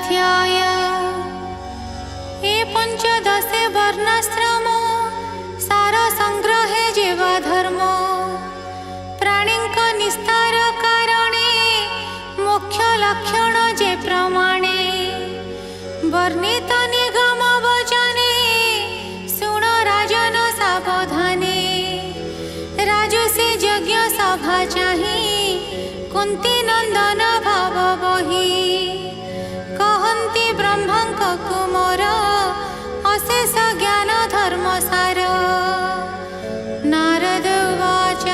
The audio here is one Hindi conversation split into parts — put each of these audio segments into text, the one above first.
अध्याय। हे पंचदशे वर्णाश्रम सार संग्रहे जेवा धर्म प्राणींक निस्तार कारणे मुख्य लक्षण जे प्रमाणे वर्णित निगम वचने सुन राजन सावधाने। राजसे यज्ञ सभा चाही कुंती नंदन भाव बही कहन्ति ब्रह्मंक कुमार अशेष ज्ञान धर्मसार। नारद उवाच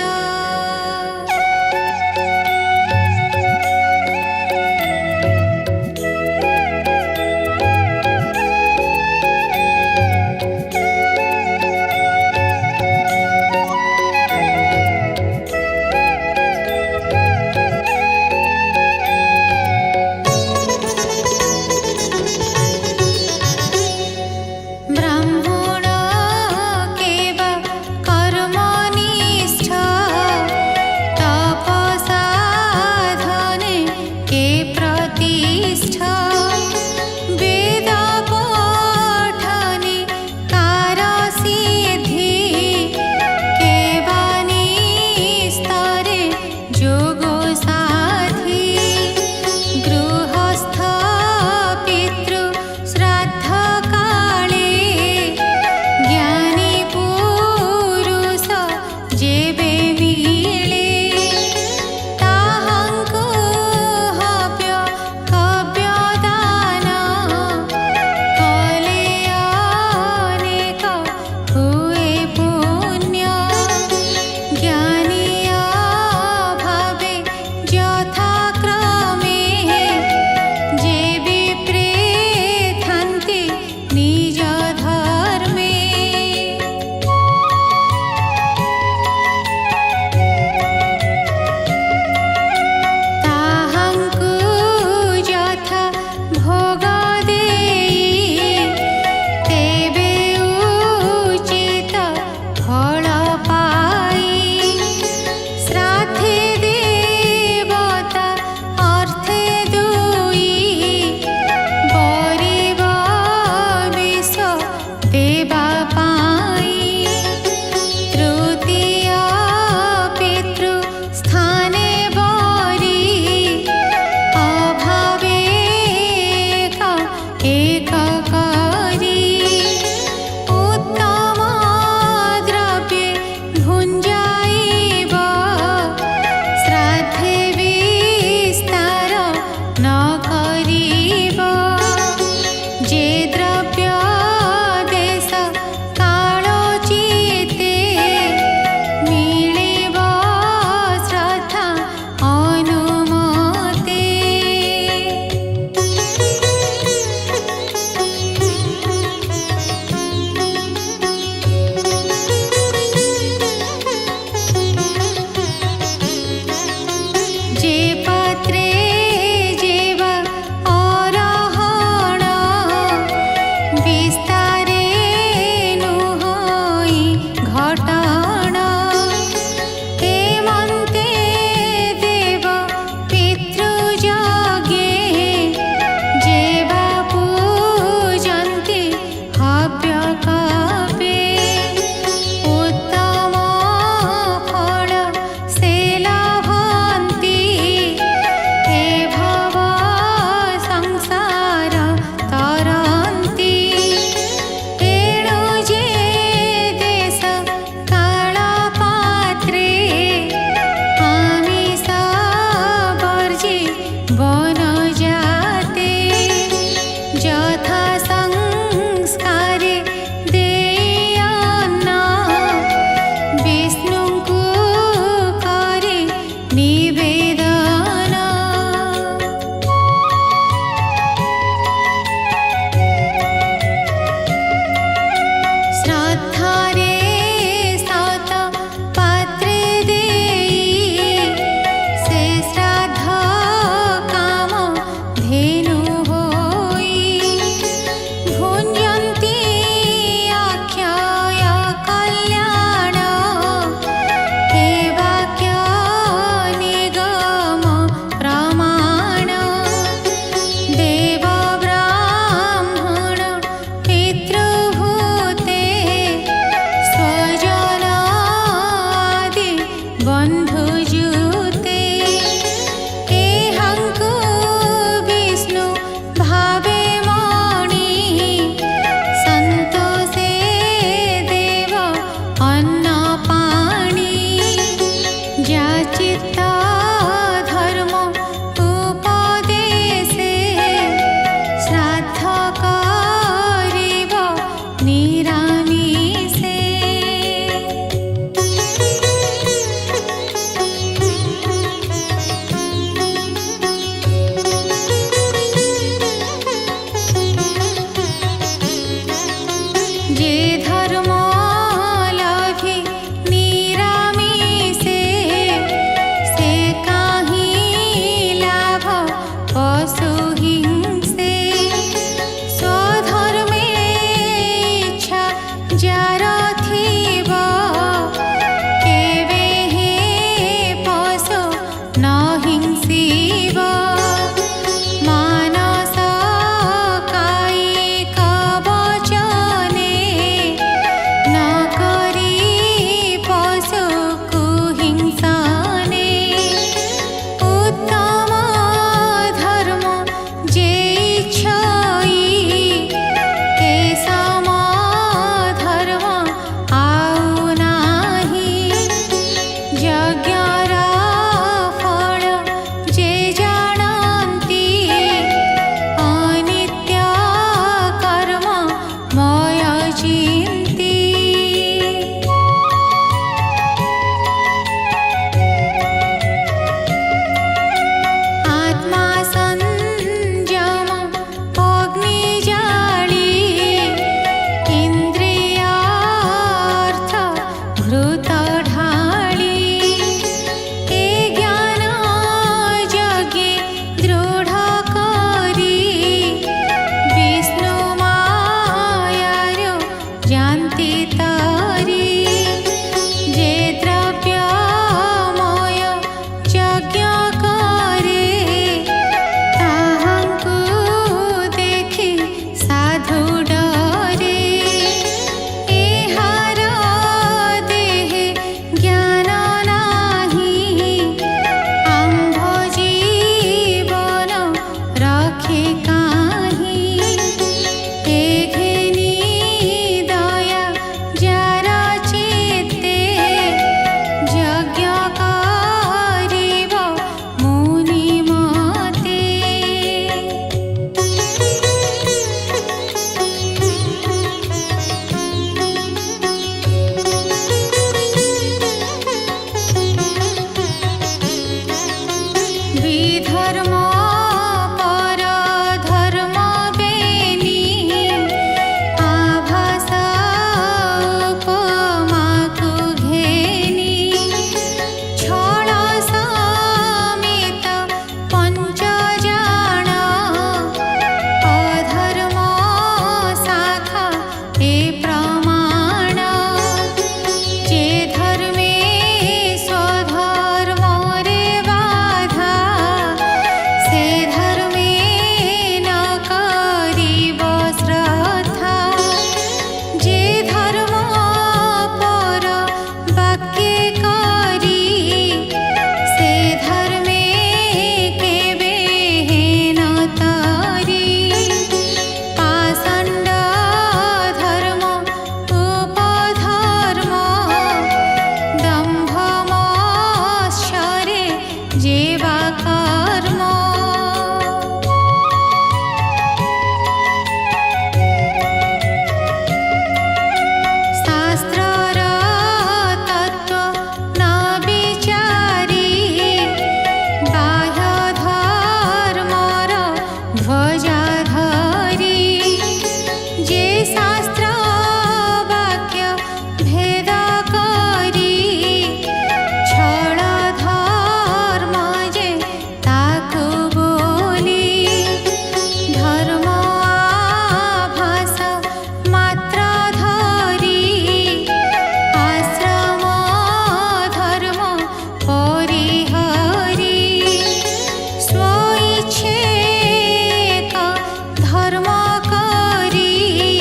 धर्म करी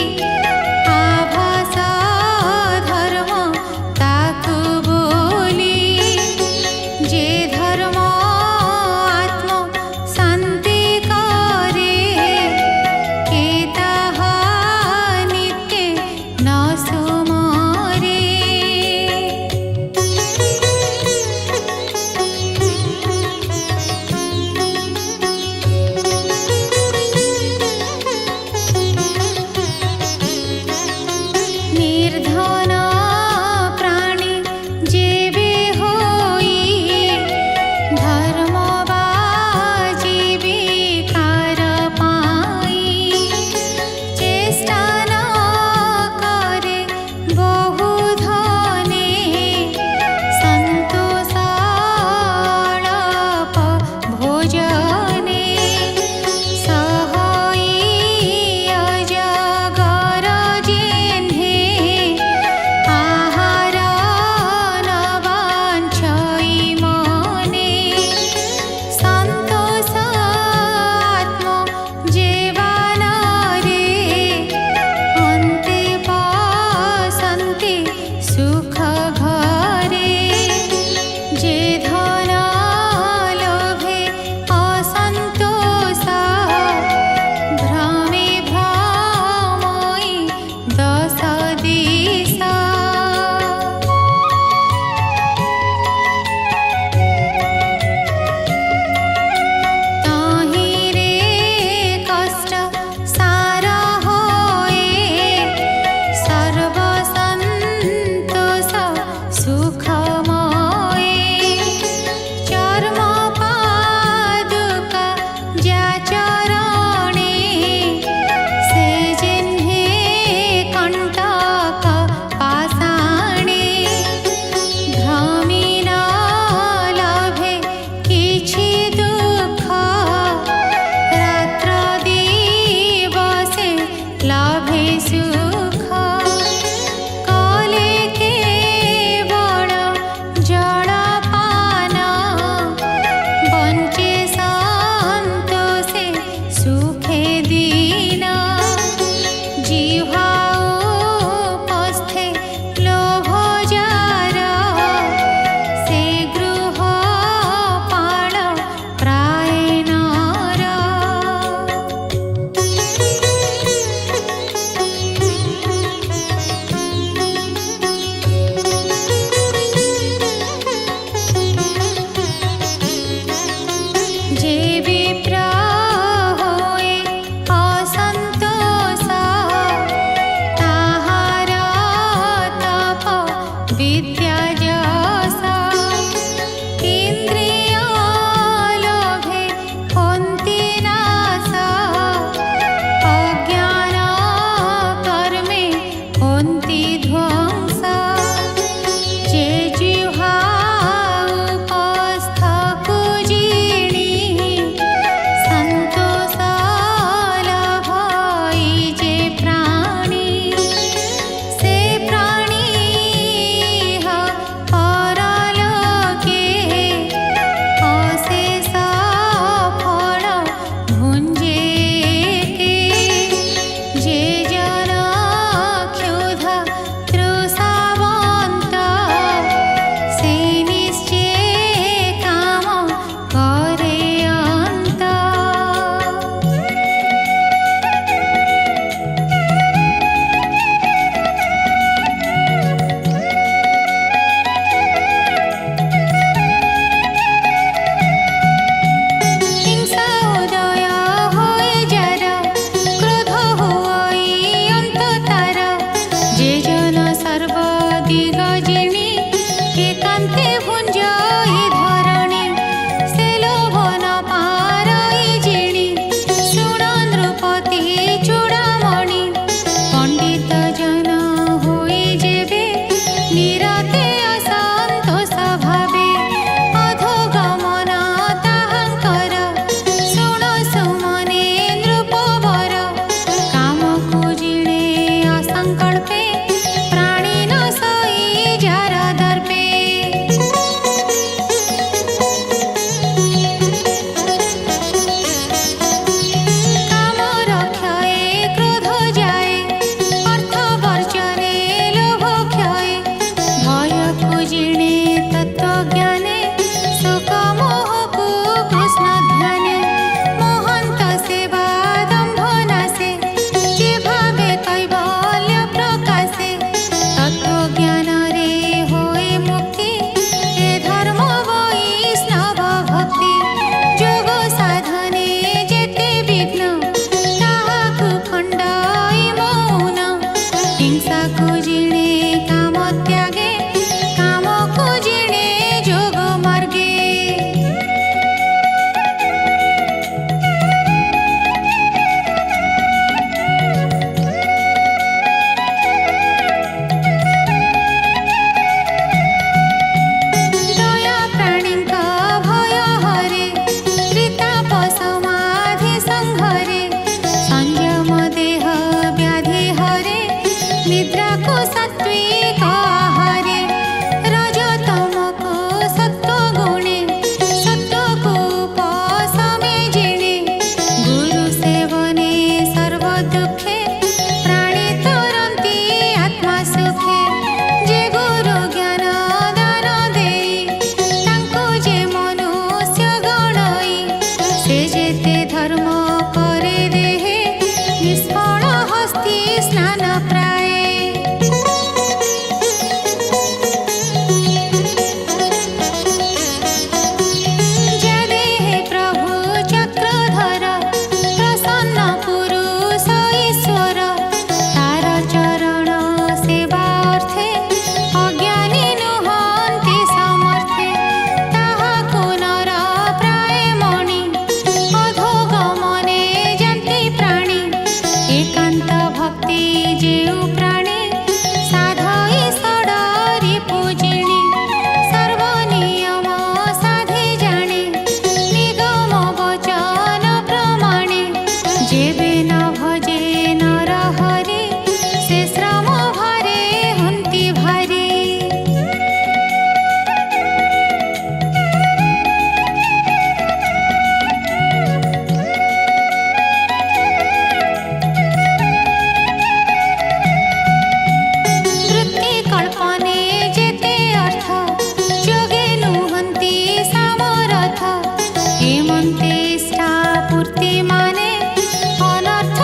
आभासा धर्म ताकु बोली जे धर्म आत्म शांति करे के ताहा नित्य न सुमरे। अस्थि स्नान प्राय जदेहे प्रभु चक्रधर प्रसन्न पुरुष ईश्वर तार चरण सेवार्थे अज्ञानी नुहन्ति समर्थे ताहाकु नर प्राय मणि अधोगमने जन्ति प्राणी एकान्त भक्ति जेउ प्राणी साधई सडरी पूजिणी सर्वनियम साधि जाणे निगम वचन प्रमाणे जेबे न भजे नर हरि से श्रम भारे हन्ति भारी वृत्ति कल्पने जेते अर्थ जोगे नुहन्ति सामरथ हेमन्ते इष्टा पूर्ति माने अनर्थ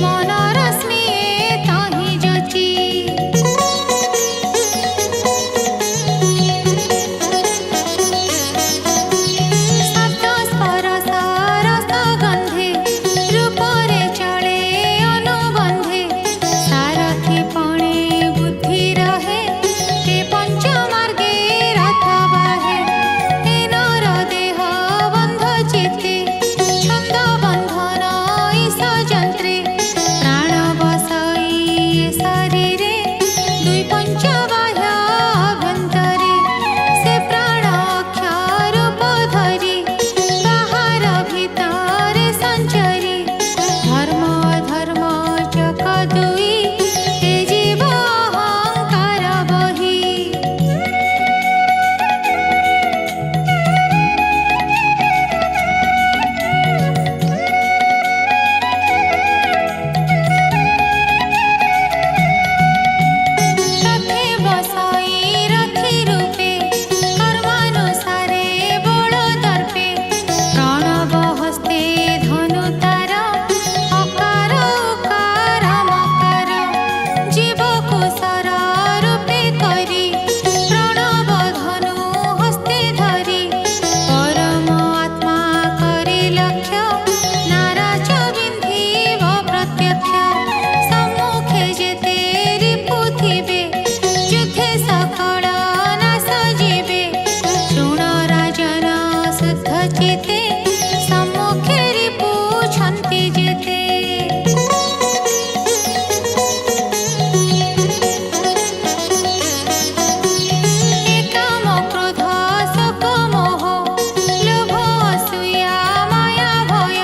मनरश्मि ताहि ज्योति शब्द स्पर्श रस गन्धे रूपरे चले अनुबन्धे सारथी पणे बुद्धि रहे ते पंचमार्गे रथ बाहे हे नर देह बन्ध चित्ते छन्द बन्धन ईश यन्त्रे प्राण बसई शरीरे दुई पंचबाह्य अभ्यन्तरे से प्राण अक्षर रूप धरि बाहर भितरे सञ्चरी धर्म अधर्म चक दुई हे जीव अहंकार बही रथे बसई रथी रूपे कर्मानुसारे बल दर्पे प्रणव हस्ते धनु तार अकार उकार मकार जीवको सर रूपे करी प्रणव धनु हस्ते धरी परम आत्मा करे लक्ष्य नाराज बिन्धिब प्रत्यक्ष सम्मुखे जेते रिपु थिबे युद्धे सकल नाश जीवे शृण राजन शुद्ध चित्ते सम्मुखे रिपु छन्ति जेते काम क्रोध शोक मोह लोभ असूया माया भय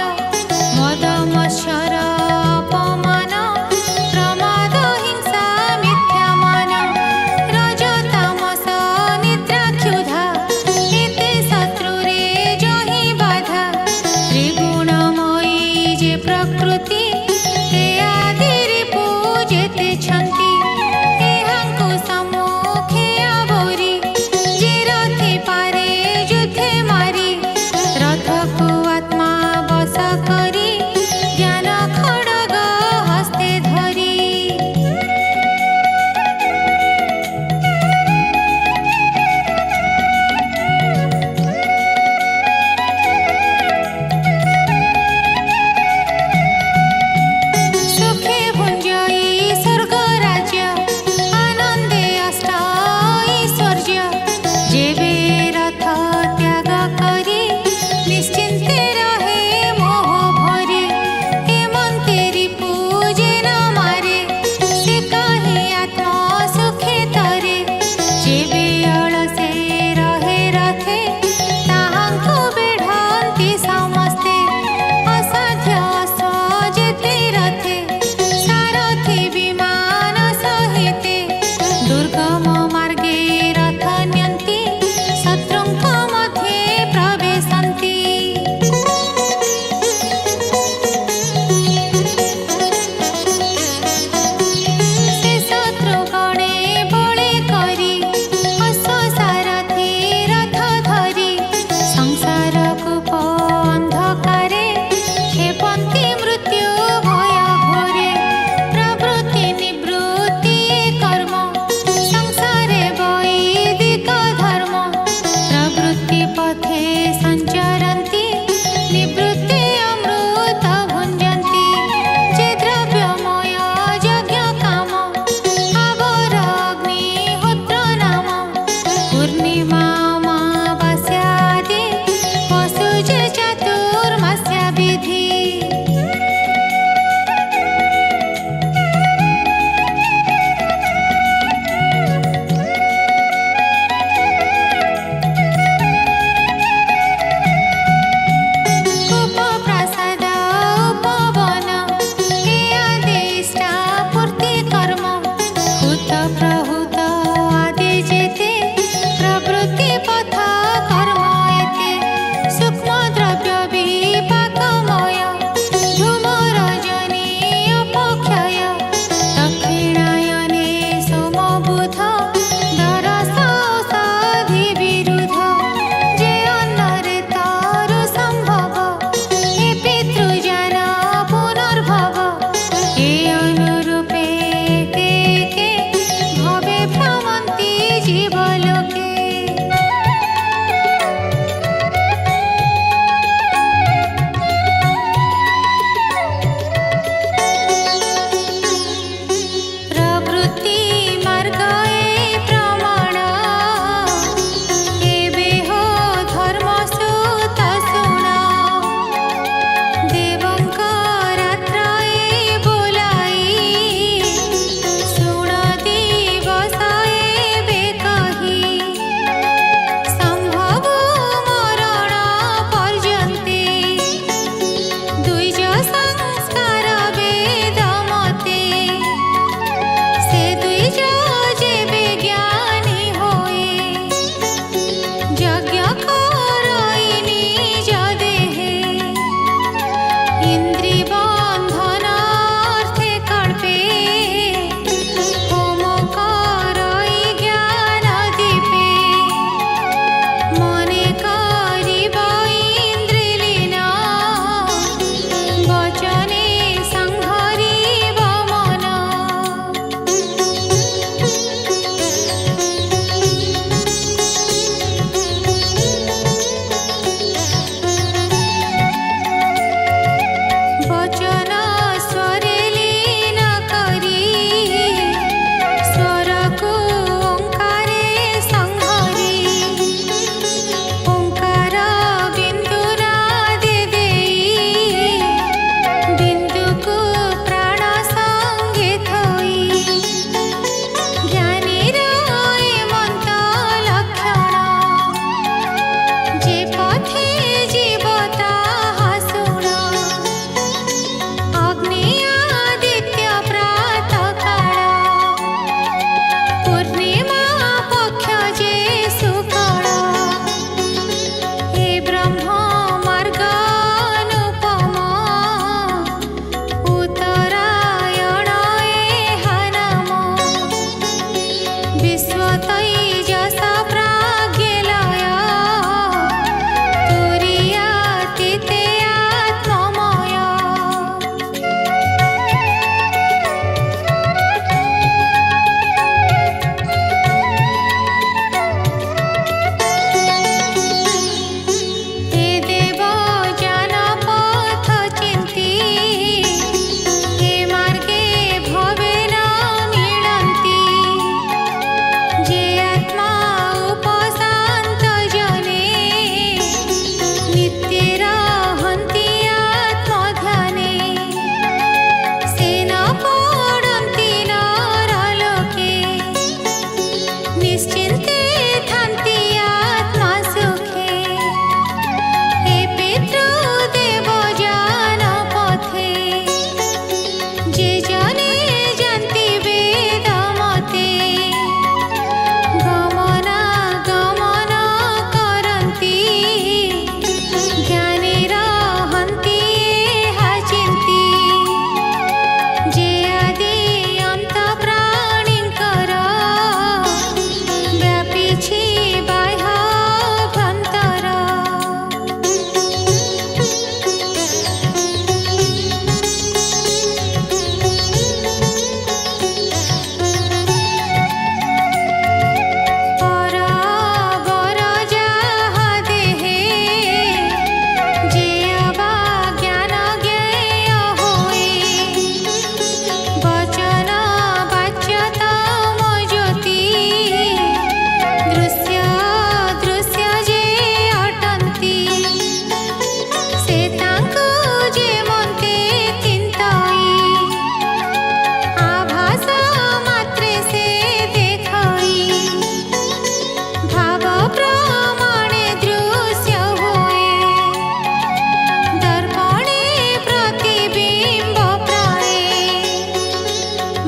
मद मत्सर अपमान प्रमाद हिंसा मिथ्या मान रज तामस निद्रा क्षुधा एते शत्रुरे जहि बाधा त्रिगुणमयी जे प्रकृति ते आदि रिपु जेते छन्ति एहांकु सम्मुखे आवरी जे रथि पारे युद्धे मारी रथको आत्मा बस करी ज्ञान खड्ग हस्ते धरी सुखे भुञ्जई स्वर्ग राज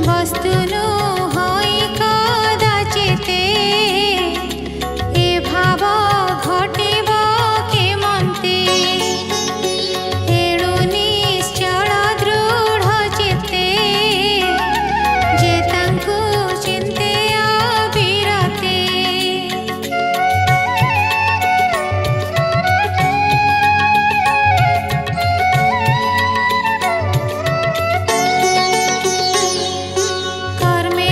वस्तुनु होई कदाचिते ए भाव घटिब केमन्ते एणु निश्चल दृढ चित्ते जे तांकु चिन्ते अविरते कर्मे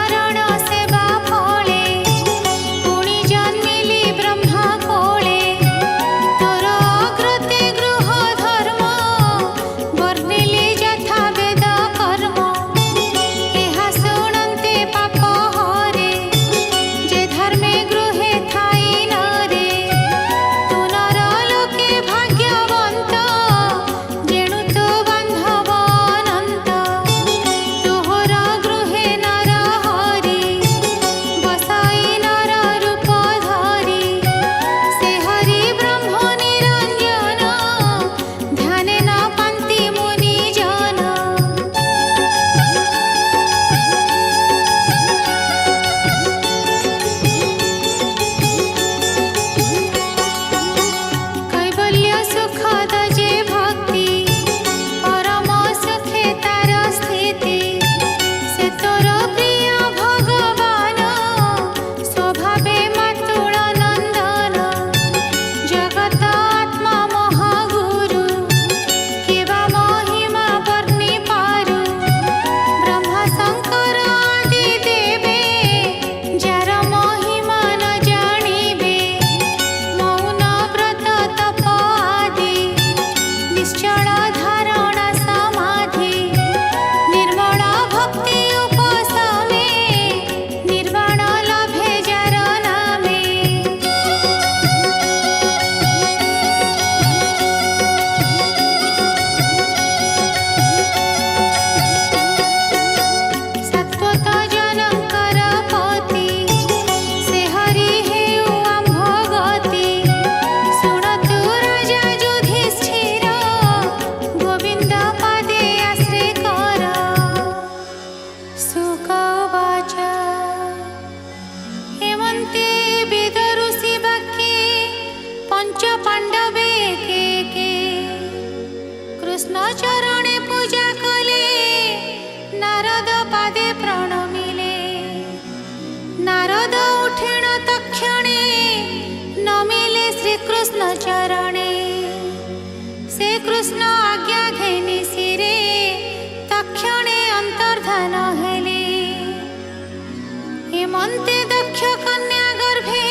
चरण सेवा फले पुणी जन्मिली ब्रह्मा कोळे तोर अग्रते गृह धर्म वर्णिले यथा वेद कर्म एहा शुणन्ते पाप हरे जे धर्मे गृहे थाई नरे तू नर लोके भाग्यवंत जेणु तो बांधव अनंत तोहर गृहे नर हरि बसाई नर रूप धरि से हरि ब्रह्म निरंजन ध्याने न पान्ति मुनि जन कैवल्य सुखद जे भक्ति परम सुखे तार स्थिति से तोर प्रिय भगवान स्वभावे मातुल नंदन जगत आत्मा महागुरु केवा महिमा वर्णि पारु ब्रह्मा शंकर आदि देवे जार महिमा न जानिबे मौन व्रत तप आदि निश्चल धारण समाधि निर्मल भक्ति उपशमे निर्वाण लभे जार नामे सत्वत जनकर पति से हरि हेउ आम्भ गति शुणतु राजा युधिष्ठिर गोविंद पादे आश्रय कर शुक उवाच हेमन्ते वेद ऋषि वाक्ये पंच पांडवे के कृष्ण चरणे पूजा कले नारद पादे प्रणमिले नारद उठिण तक्षणे नमिले श्रीकृष्ण चरणे से कृष्ण आज्ञा घेनि शिरे तक्षणे अंतर्धान हेले हेमन्ते दक्ष कन्या गर्भे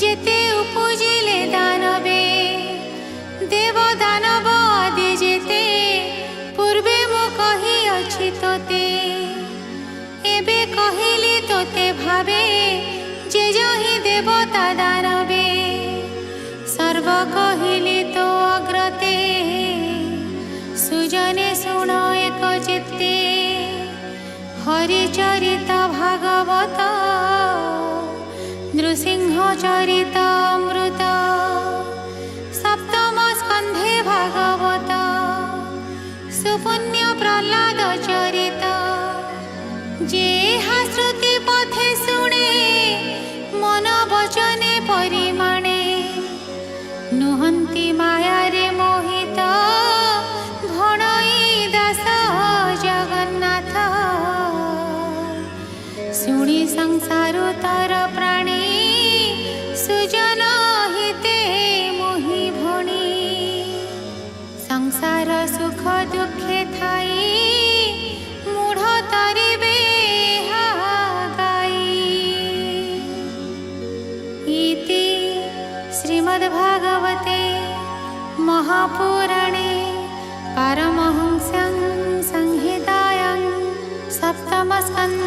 जेते उपजिले दानवे देव दानव आदि जेते पूर्वे मो कहि अछि तोते एबे कहिली तोते भावे जे जहि देवता दानवे सर्व कहिली तो अग्रते सुजने शुण एक चित्ते हरिचरित भागवत नृसिंह चरित अमृत सप्तम स्कंधे भागवत सुपुण्य प्रह्लाद चरित जेहा श्रुति पथे शुणे मन वचने परिमाणे नुहन्ति माया रे मोहित भणई दास जगन्नाथ शुणी संसार तर प्राणी सुजन हिते मोहि भणी संसार सुख दुखे थाई मूढ़ तरिबे गाई इति श्रीमद्भागवते महापुराणे पारमहंस्यां संहितायां सप्तमस्कन्धे